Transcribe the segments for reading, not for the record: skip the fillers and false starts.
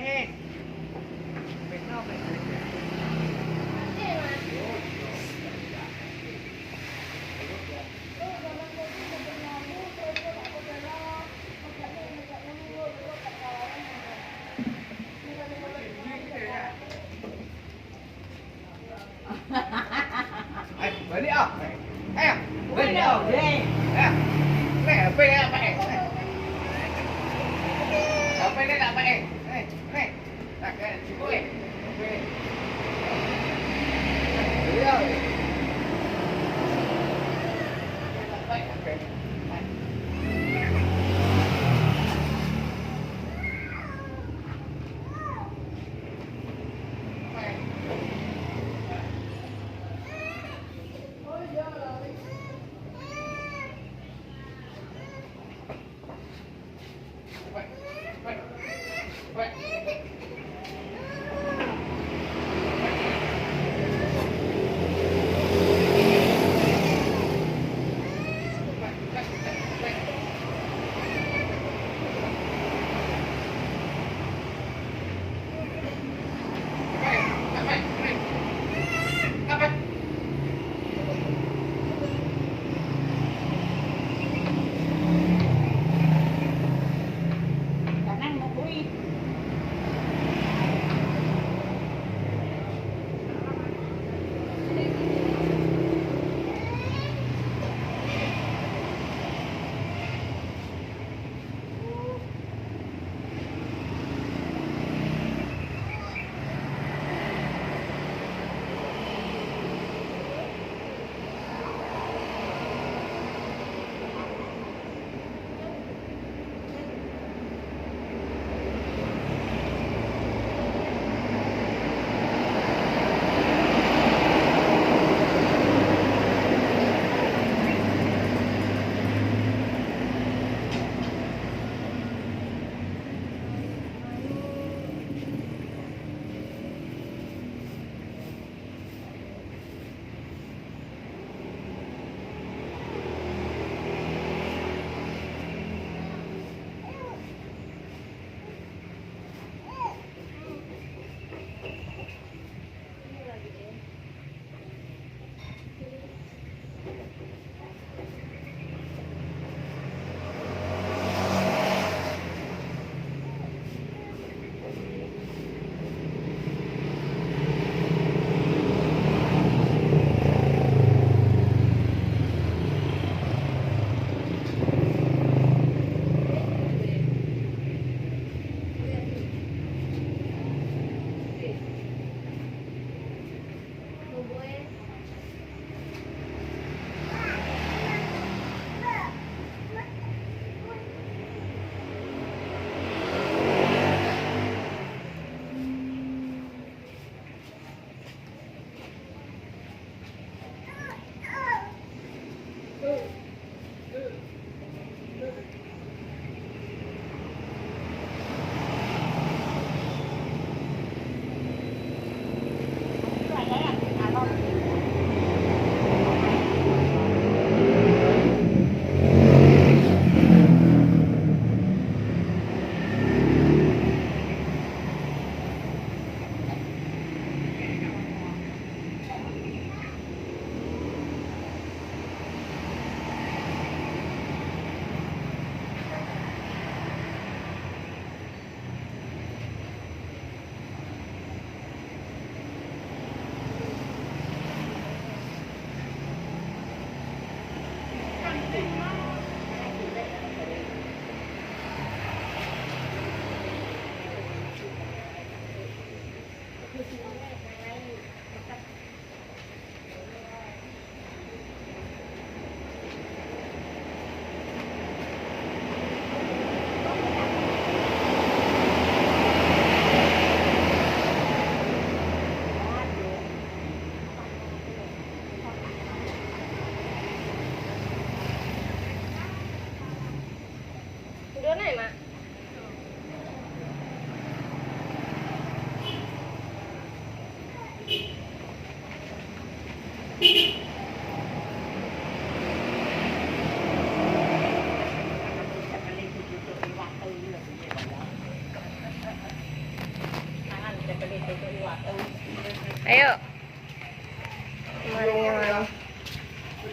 nghe. Mệt không mệt. Beli ah. Beli ah. Mẹ về mẹ. Apa ini nak pakai? Tak kan? Boleh. Okey. Beli ah.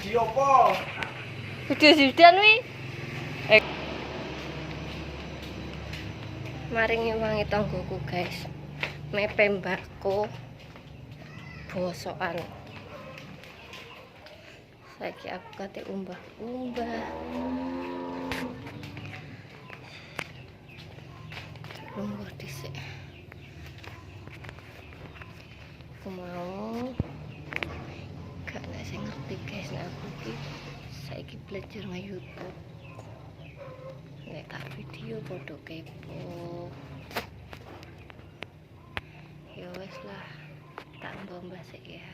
video apa? Video Zidane wi. Mari ngewangi tanggoku, guys. Mepe mbakku bosokan. Saiki aku kate umbah-umbah. Lungguh dhisik. Aku mau gak nek sing ngerti, guys, nek aku iki saiki belajar nang YouTube. Nek tak video padha kepo. Ya wes lah, tak mbah sik ya.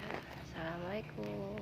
Assalamualaikum.